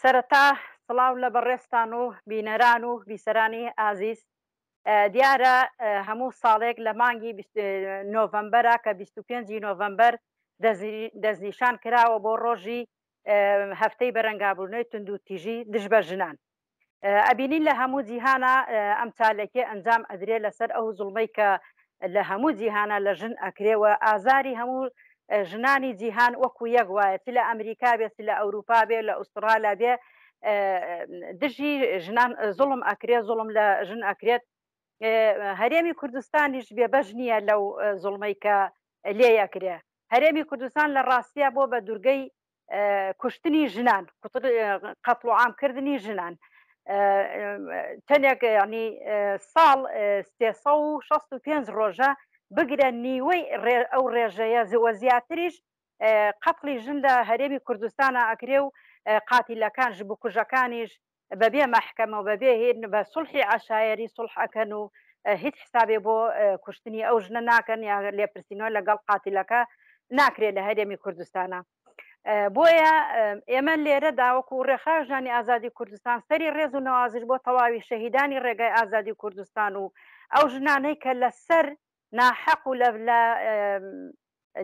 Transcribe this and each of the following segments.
سەرەتا سڵاو لە بەڕێستان و بینەران و بیسەرانی ئازیز. دیارە هەموو ساڵێک لە مانگی نۆڤەمبەرە کە 25 نۆڤەمبەر دەستنیشان کراوە بۆ ڕۆژی هەفتەی بەرەنگابوونەوەی تونند و تیژی دژ بە ژنان. ئەبینین لە هەموو جیهانە ئەم چالێکی ئەنجام ئەدرێ لەسەر ئەو زوڵمەی کە لە هەموو جیهانە لە ژن ئەکرێوە ئازاری هەموو ژنانی جیهان وەکو یەک وایە چ لە ئەمریکا بێت لە ئەوروپا بێ لە ئوسترالیا بێ دژی ژنان زوڵم ئەکرێت زوڵم لە ژن ئەکرێت. هەرێمی کوردستانیش بێبەش نییە لەو زوڵمەی کە لێ یەکرێ. هەرێمی کوردستان لە ڕاستیە بۆ بە دوورگەی کوشتنی ژنان قەتڵ و عامکردنی ژنان. تەنێک ینی ساڵ 365 ڕۆژە بگرە نیوەی ئەو ڕێژەیە زوە زیاتریش قەتڵی ژن لە هەرێمی کوردستانە ئەکرێ و قاتیلەکان ژ بکوژەکانیش بەبێ مەحکەمە و بەبێ هێن بە سوڵحی عشایری سوڵح ئەکەن و هیچ حسابێ بۆ کوشتنی ئەو ژنە ناکەن یا لێپرسینەوە لەگەڵ قاتیلەکە ناکرێت لە هەرێمی کوردستانە. بۆیە ئێمە لێرە داوەکو و ڕێخراژانی ئازادی کوردستان سەری ڕێز و نەوازش بۆ تەواوی شەهیدانی ڕێگای ئازادی کوردستان و ئەو ژنانەی کە لەسەر ناحەق و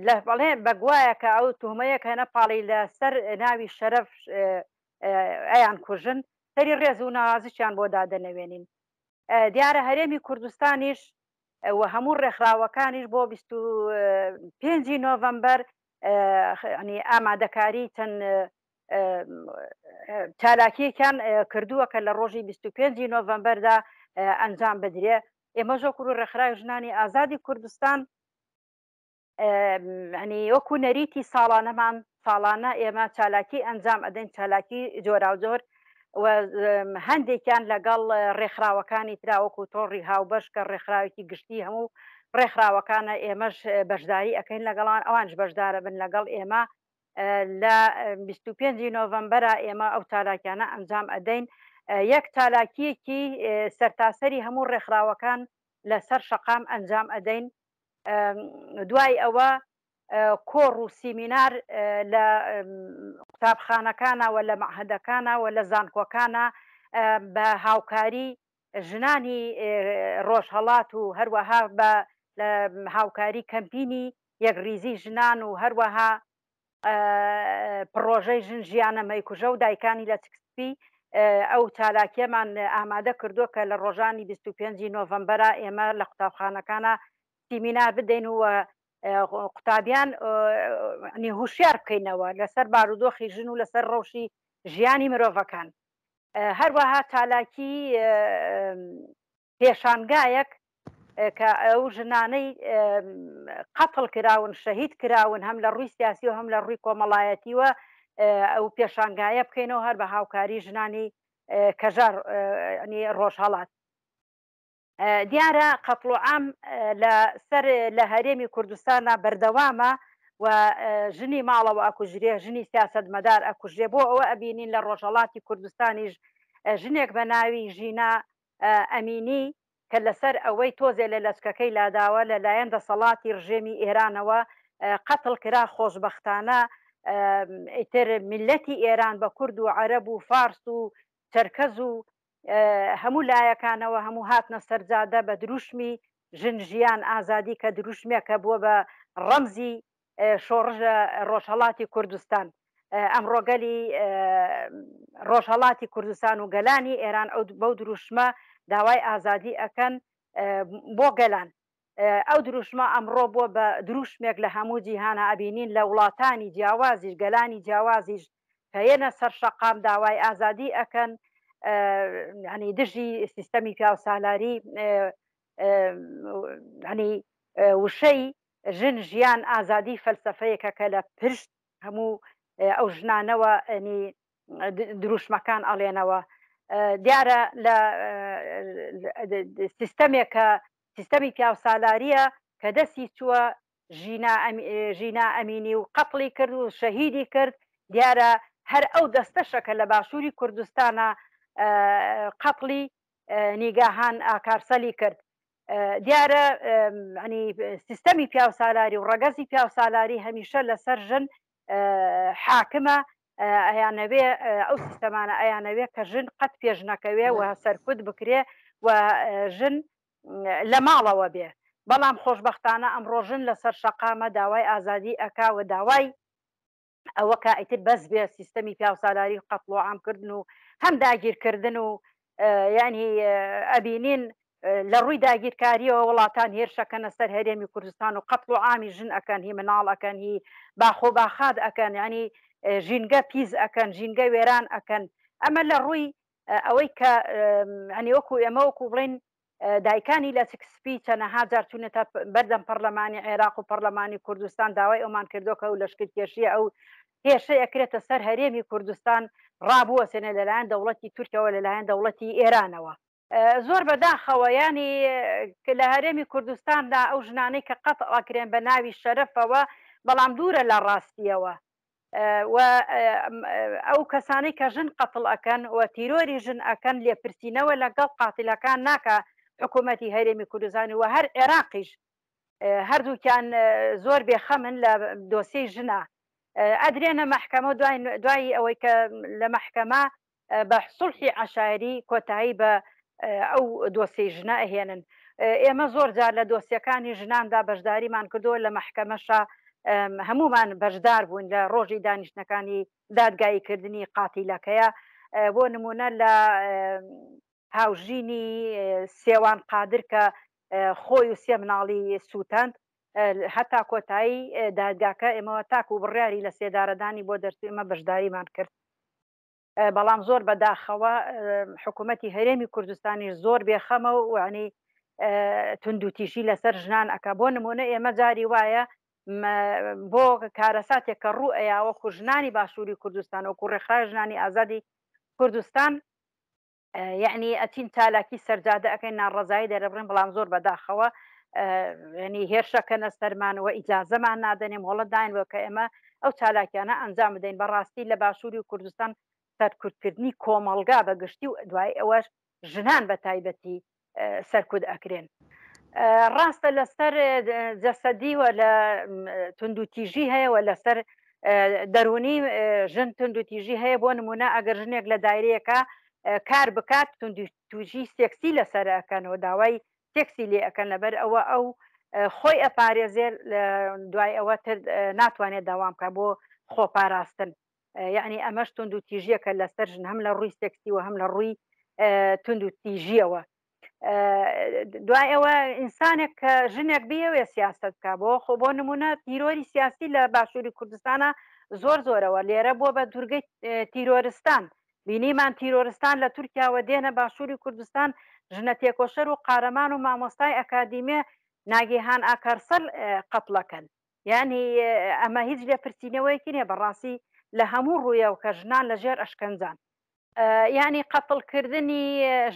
لە بەڵێ بەگوایەکە ئەو توهمەیەک هەنە پاڵی لەسەر ناوی شەرەف ئەیان کوژن سەری ڕێز و نەوازشیان بۆ دادەنەوێنین. دیارە هەرێمی کوردستانیش و هەموو ڕێکخراوەکانیش بۆ 25 نۆڤەمبەر ئامادەکاری چەند چالاکیەکان کردووە کە لە ڕۆژی 25 نۆڤەمبەردا ئەنجام بدرێ. ئێمە ژۆکر و ڕێکخراوی ژنانی ئازادی کوردستان وەکو نەریتی ساڵانەمان ساڵانە ئێمە چالاکی ئەنجام ئەدەین، چالاکی جۆرا و جۆر و هەندێکیان لەگەڵ ڕێکخراوەکانی تراوەکو تۆڕی هاوبەش کە ڕێکخراوێکی گشتی هەموو ڕێکخراوەکانە ئێمەش بەشداری ئەەکەین لەگەڵان ئەوانش بەشدارە بن لەگەڵ ئێمە. لە 25 نۆڤەمبەرە ئێمە ئەو چالاکیانە ئەنجام ئەدەین. یەک چالاکیەکی سەرتاسەری هەموو ڕێکخراوەکان لەسەر شەقام ئەنجام ئەدەین. دوای ئەوە کۆڕ و سیمینار لە قوتابخانەکانە و لە مەعهەدەکانە و لە زانکۆکانە بە هاوکاری ژنانی ڕۆژهەڵات و هەروەها بە هاوکاری کەمپینی یەکریزی ژنان و هەروەها پرۆژەی ژن ژیانە مەیکوژە و دایکانی لە چکسپی ئەو چالاکیەمان ئامادە کردو کە لە ڕۆژانی 25 نۆڤەمبەرە ئێمە لە قوتابخانەکانە سیمینار بدەین و قوتابیان هوشیار بکەینەوە لەسەر بارودۆخی ژن و لەسەر ڕەوشی ژیانی مرۆڤەکان. هەروەها چالاکی پێشانگایەک کە ئەو ژنانەی قەتڵ کراون شەهید کراون هەم لە ڕووی سیاسی و هەم لە ڕووی کۆمەڵایەتیوە ئەو پێشانگایە بکەینەوە هەر بە هاوکاری ژنانی کەژار ڕۆژهەڵات. دیارە قەتڵ و عام لە هەرێمی کوردستانە بەردەوامە و ژنی ماڵەوە ئەکوژرێ، ژنی سیاسەتمەدار ئەکوژرێ. بۆ ئەوە ئەبینین لە ڕۆژهەڵاتی کوردستانیش ژنێک بە ناوی ژینا ئەمینی کە لەسەر ئەوەی تۆزێ لە لەچکەکەی لاداوە لەلایەن دەسەڵاتی ڕژێمی ئێرانەوە قەتڵ کرا. خۆشبەختانە ئیتر میلەتی ئێران بە کورد و عەرەب و فارس و چەرکەز و هەموو لایەکانەوە هەموو هاتنە سەرجادە بە دروشمی ژن ژیان ئازادی کە دروشمێکە بووە بە ڕەمزی شۆڕژە ڕۆژهەڵاتی کوردستان. ئەمڕۆگەلی ڕۆژهەڵاتی کوردستان و گەلانی ئێران بەو دروشمە داوای ئازادی ئەکەن بۆ گەلان. ئەو دروشمە ئەمڕۆ بۆ بە دروشمێک لە هەموو جیهانە ئەبینین لە وڵاتانی جیاوازیش گەلانی جیاوازیش کە یەنە سەر شەقام داوای ئازادی ئەکەن دژی سیستەمی پیاوسالاری وشەی ژن ژیان ئازادی فەلسەفەیەکە کە لە پشت هەموو ئەو ژنانەوە دروشمەکان ئەڵێنەوە. دیارە لە سیستەمێکە سیستەمی پیاوسالاریە کە دەستی چووە ژینا ئەمینی و قەتڵی کرد و شەهیدی کرد. دیارە هەر ئەو دەستەشەکە لە باشووری کوردستانە قەتڵی نیگاهان ئاکارسەلی کرد. دیارە سیستەمی پیاوسالاری و ڕەگەزی پیاوسالاری هەمیشە لەسەر ژن حاکمە ئەیانەوێ ئەو سیستەمانە ئەیانەوێ کە ژن قەت پێش نەکەوێ و سەرکوت بکرێ و ژن لە ماڵەوە بێ. بەڵام خۆشببختانە ئەمڕۆ ژن لەسەر شەقامە داوای ئازادی ئەکاوە داوای ئەوە کە ئیتر بەس بێ سیستەمی پیاوسالاری قەتڵ و عامکردن و هەم داگیرکردن و ینی ئەبینین لە ڕووی داگیرکاریەوە وڵاتان هێرشەکەنە سەر هەرێمی کوردستان و قەتڵ و عامی ژن ئەەکەن هی مناڵ ئەەکەن هی باخۆ باخات ئەەکەن ینی ژینگە پیس ئەەکەن ژینگە وێران ئەەکەن ئەمە لە ڕووی ئەوەی کە ئەنی وەکو ئێمە وەکو بڵین دایکانی لە سکسپی چەنەها جار چوونێتە بەردەم پەرلەمانی عێراق و پەرلەمانی کوردستان داوای ئەومان کردوکە و لەشکر کێشیە ئەو هێشە ئەکرێتە سەر هەرێمی کوردستان ڕابوەسێنە لەلایەن دەوڵەتی تورکەوە لەلایەن دەوڵەتی ئێرانەوە. زۆر بەداخەوە ینی لە هەرێمی کوردستاندا ئەو ژنانەی کە قەت ئەکرێن بە ناوی شەرەفەوە بەڵام دوورە لە ڕاستیەوە و ئەو کەسانەی کە ژن قەتڵ ئەەکەن و تیرۆری ژن ئەەکەن لێپرسینەوە لەگەڵ قاتیلەکان ناکە حکوومەتی هەرێمی کوردستانی و هەر عێراقیش هەردووکیان زۆر بێخەمن لە دۆسیی ژنە ئەدرێنە مەحکەمە دوای ئەوەی کە لە مەحکەمە بە سوڵحی عەشایری کۆتایی بە ئەو دۆسی ژنە ئەهێنن. ئێمە زۆر جار لە دۆسیەکانی ژناندا بەشداریمان کردووە لە مەحکەمەشە هەمومان بەشدار بوون لە ڕۆژی دانیشتەکانی دادگاییکردنی قاتیلەکەیە. بۆ نمونە لە هاوژینی سێوان قادر کە خۆی و سێ مناڵی سووتاند هەتا کۆتایی دادگاکە ئێمەوە تاکو و بڕیاری لە سێدارەدانی بۆ دەرسی ئمە بەشداریمان کرد. بەڵام زۆر بەداخەوە حکوومەتی هەرێمی کوردستانی زۆر بێخەمە و عنی توندوتیژی لەسەر ژنان ئەکا. بۆ نمونە ئێمە جاری وایە بۆ کارەساتێک کە ڕوو ئەیاوەکو ژنانی باشووری کوردستان وەکو ڕێکخراوی ژنانی ئازادی کوردستان یعنی ئەچین چالاکی سەرجادە ئەەکەین ناڕەزایی دەرەبڕین بەڵام زۆر بەداخەوە ینی هێرشەکەنە سەرمانەوە ئیجازەمان نادەنێ مۆڵەت داینوە کە ئێمە ئەو چالاکیانە ئەنجام بدەین. بەڕاستی لە باشووری کوردستان سەرکوتکردنی کۆمەلگا بەگشتی و دوای ئەوەش ژنان بە تایبەتی سەرکوت ئەکرێن. ڕاستە لەسەر جەسەدی و لە توندوتیژی هەیە و لەسەر دەرونی ژن توندوتیژی هەیە. بۆ نمونە ئەگەر ژنێک لە دایرەیەکە کار بکات توندوتیژی سێکسی لەسەر ئەەکەنەوە داوای سێکسی لێ ئەەکەن لەبەر ئەوە ئەو خۆی ئەپارێزێ دوای ئەوە ناتوانێت داوام بکە بۆ خۆپاراستن. یعنی ئەمەش توندوتیژیەکە لەسەر ژن هەم لە ڕووی سێکسی و هەم لە ڕووی توندوتیژیەوە. دوای ئەوە ئینسانێک کە ژنێک بێوێ سیاست بکە بۆ نمونە تیرۆری سیاسی لە باشووری کوردستانە زۆرەوە لێرە بۆ بە دوورگەی تیرۆرستان بینیمان تیرۆرستان لە تورکیاوە دێنە باشووری کوردستان ژنە تێکۆشەر و قارەمان و مامۆستای ئەکادیمێ ناگیهان ئاکارسەل قەتڵەکەن. یعنی ئەمە هیچ لێ پرسیینەوەیکی نیە بەڕاستی لە هەموو ڕوویە و کە ژنان لەژێر ئەشکەنجان. یعنی قەتڵکردنی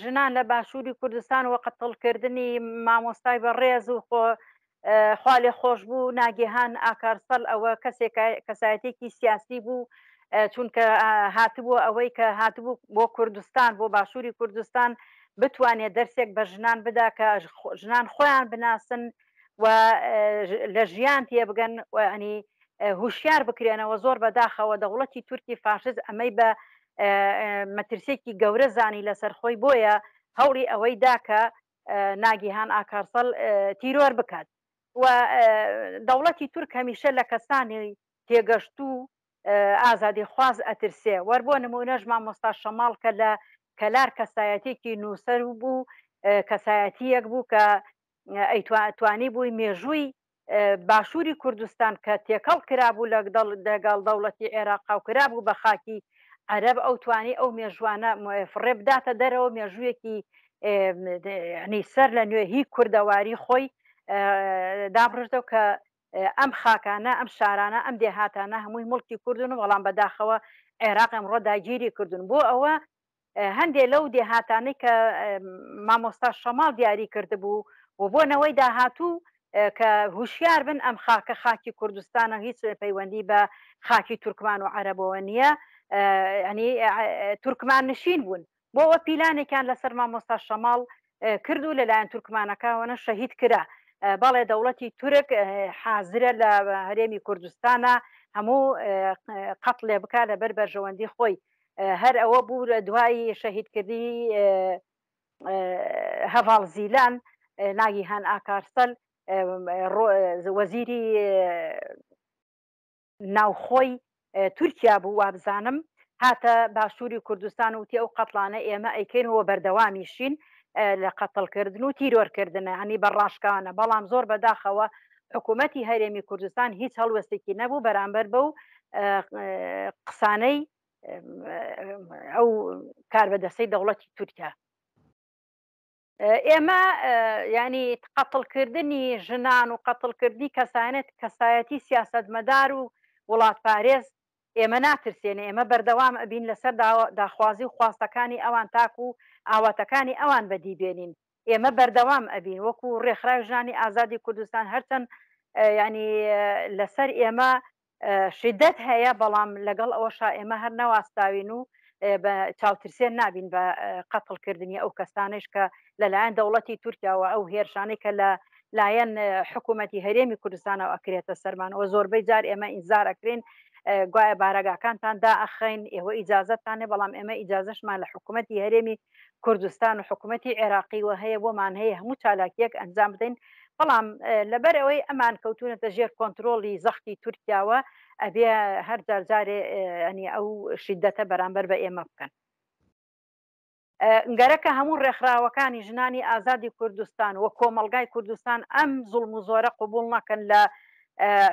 ژنان لە باشووری کوردستان و قەتڵکردنی مامۆستای بەڕێز و خوا لێ خۆش بوو ناگیهان ئاکارسەل ئەوە کەسایەتێکی سیاسی بوو چونکە هاتبوو ئەوەی کە هاتبوو بۆ کوردستان بۆ باشووری کوردستان بتوانێت دەرسێک بە ژنان بدا کە ژنان خۆیان بناسن و لە ژیان تێبگەن ینی هوشیار بکرێنەوە. زۆر بەداخەوە دەوڵەتی تورکی فاشز ئەمەی بە مەترسێکی گەورە زانی لەسەر خۆی بۆیە هەوڵی ئەوەی داکە ناگیهان ئاکارسەڵ تیرۆر بکات و دەوڵەتی تورک هەمیشە لە کەسانی تێگەشت و ئازادی خواز ئەترسێ. وەربۆ نمونەش مامۆستا شەماڵ کە لە کەلار کەسایەتێکی نووسەر بوو کەسایەتیەک بوو کە ئەیتوانی بووی مێژووی باشووری کوردستان کە تێکەڵ کرابوو لەگەڵ دەوڵەتی عێراق و کرابوو بە خاکی عەرەب ئەو توانی ئەو مێژوانە فڕێ بداتە دەرەوە مێژوویەکی سەر لە نوێ هی کوردەواری خۆی دابڕشتە کە ئەم خاکانە ئەم شارانە ئەم دێهاتانە هەمووی مڵکی کوردن و بەڵام بەداخەوە عێراق ئەمڕۆ داگیری کردن. بۆ ئەوە هەندێک لەو دێهاتانەی کە مامۆستا شەماڵ دیاری کرده بوو و بۆنەوەی داهاتوو کە هوشیار بن ئەم خاکە خاکی کوردستانە هیچ پەیوەندی بە خاکی تورکمان و عەرەبەوە نییە ینی تورکمان نشین بوون. بۆ ئەوە پیلانێکیان لەسەر مامۆستا شەماڵ کردو لەلایەن تورکمانەکانە شەهید کرا. بەڵێ دەوڵەتی تورک حازرە لە هەرێمی کوردستانە هەموو قەت لێ بک لەبەر بەرژەوەندی خۆی هەر ئەوە بوو لە دوای شەهیدکردی هەڤاڵ زیلان ناگیهان ئاکارسەل وەزیری ناوخۆی تورکیا بوو وابزانم هاتە باشووری کوردستان وتی ئەو قەتڵانە ئێمە ئەیکەینەوە بەردەوامیشین لە قەتڵکردن و تیرۆرکردنە هەنی بەڕاشکانە بەڵام زۆر بەداخەوە حکوومەتی هەرێمی کوردستان هیچ هەڵوەستێکی نەبوو بەرامبەر بەو قسانەی ئەو کاربەدەستەی دەوڵەتی تورکیا ئێمە ینی قەتڵکردنی ژنان و قەتڵکردنی کەسانێت کەسایەتی سیاسەتمەدار و وڵات پارێز ئێمە ناترسێنێ ئێمە بەردەوام ئەبین لەسەر داخوازی و خواستەکانی ئەوان تاکو و ئاواتەکانی ئەوان بەدیبێنین ئێمە بەردەوام ئەبین وەکو ڕێکخراوی ژنانی ئازادی کوردستان هەرچەند ینی لەسەر ئێمە شدەت هەیە بەڵام لەگەڵ ئەوەشا ئێمە هەر نەواستاوین و بە چاوترسێن نابین بە قەتڵکردنی ئەو کەسانش کە لەلایەن دەوڵەتی تورکیاوە ئەو هێرشانەی کە لە لایەن حکوومەتی هەرێمی کوردستانەوە ئەکرێتە سەرمانەوە زۆربەی جار ئێمە ئینزارەکرێن گوایە بارەگاکانتان دائەخەین ئێوە ئیجازەتانێ بەڵام ئێمە ئیجازەشمان لە حکوومەتی هەرێمی کوردستان و حکوومەتی عێراقیوە هەیە بۆمان هەیە هەموو چالاکیەک ئەنجام بدەین بەڵام لەبەر ئەوەی ئەمان کەوتونەتە ژێر کۆنتترۆڵی زەختی تورکیاوە ئەبێ هەر جارجارێ ئەنی ئەو شیدەتە بەرامبەر بە ئێمە بکەن گەرەکە هەموو ڕێکخراوەکانی ژنانی ئازادی کوردستان وە کۆمەلگای کوردستان ئەم زوڵم و زۆرە قوبوڵ نەکەن لە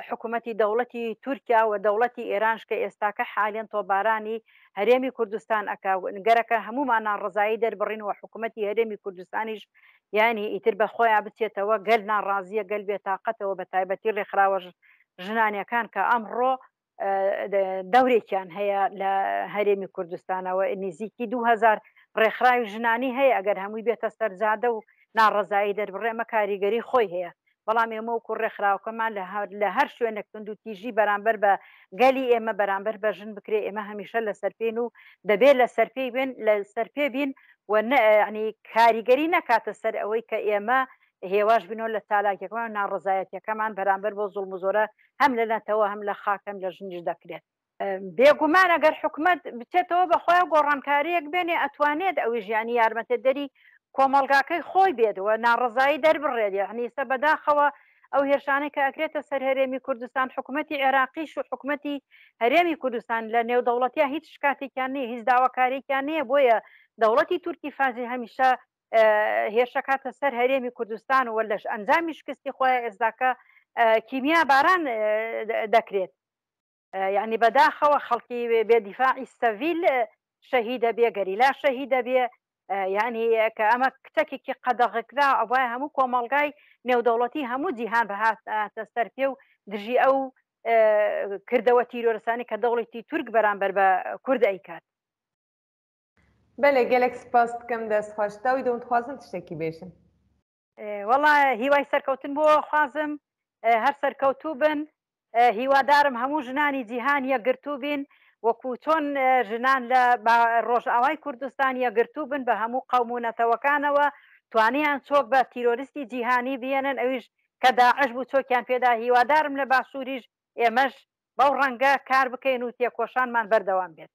حکوومەتی دەوڵەتی تورکیا و دەوڵەتی ئێرانش کە ئێستاکە حالێن تۆبارانی هەرێمی کوردستان ئەکا گەرەکە هەمومانان ڕزایی دەربڕین و حکوومەتی هەرێمی کوردستانیش ینی ئیتر بە خۆیان بچێتەوە گەل ناڕازیە گەل بێتاقەتەوە بە تایبەتی ڕێکخراوە ژنانیەکان کە ئەمڕۆ دەورێکیان هەیە لە هەرێمی کوردستانەوە نزیکی 2000 ڕێکخراوی ژنانی هەیە ئەگەر هەمووی بێتە سەرجادە و ناڕزایی دەربڕێ ئەمە کاریگەری خۆی هەیە بەڵام ئێمە وەکو ڕێکخراوەکەمان لە هەر شوێنێک تونند و تیژی بەرامبەر بە گەلی ئێمە بەرامبەر بە ژن بکرێ ئێمە هەمیشە لە سەرپێن و دەبێت لە سەرپێی بێن لە سەرپێ بین و ینی کاریگەری نەکاتە سەر ئەوەی کە ئێمە هێواش بنەوە لە چالاکیەکەمان و ناڕزایەتیەکەمان بەرامبەر بۆ زوڵم و زۆرە هەم لە نەتەوە هەم لە خاکەم لە ژنیش دەکرێت بێگومان ئەگەر حکوومەت بچێتەوە بەخۆیان گۆڕانکاریەک بێنێ ئەتوانێت ئەوی ژیانی یارمەتە دەری کۆمەلگاکەی خۆی بێتەوە ناڕزایی دەربڕێت یعنی سە بەداخەوە ئەو هێرشانەی کە ئەکرێتە سەر هەرێمی کوردستان حکوومەتی عێراقیش و حکوومەتی هەرێمی کوردستان لە نێودەوڵەتیە هیچ شکاتێکیان نییە هیچ داواکاریێکیان نییە بۆیە دەوڵەتی تورکی فازی هەمیشە هێرشەکاتە سەر هەرێمی کوردستان و لەش ئەنجامی شکستی خۆی ئێستاکە کیمیا باران دەکرێت یعنی بەداخەوە خەڵکی بێدیفاعی سەڤیل شەهیدە بێ گەریلا شەهیدە بێ یعنی کە ئەمە کتێکێکی قەدەغکرا ئەوای هەموو کۆمەلگای نێودەوڵەتی هەموو جیهان بەهاتە سەر پێ و دژی ئەو کردەوە تیرۆرەسانی کە دەوڵەتی تورک بەرامبەر بە کورد ئەیکات بەێ گەلێک سپاس بکەم دەستخواشتاوی دەمتخوازم تشتێکی بێژن وەڵا هیوای سەرکەوتن بۆ خوازم هەر سەرکەوتوو بن هیوادارم هەموو ژنانی جیهان یەکگرتوو بین وەکو چۆن ژنان لە ڕۆژئاوای کوردستان یەکگرتوو بن بە هەموو قەومونەتەوەکانەوە توانیان چۆک بە تیرۆریستی جیهانی بێنن ئەویش کە داعش بوو چۆکیان پێدا هیوادارم لە باشووریش ئێمەش بەو ڕەنگە کار بکەین و تێکۆشانمان بەردەوام بێت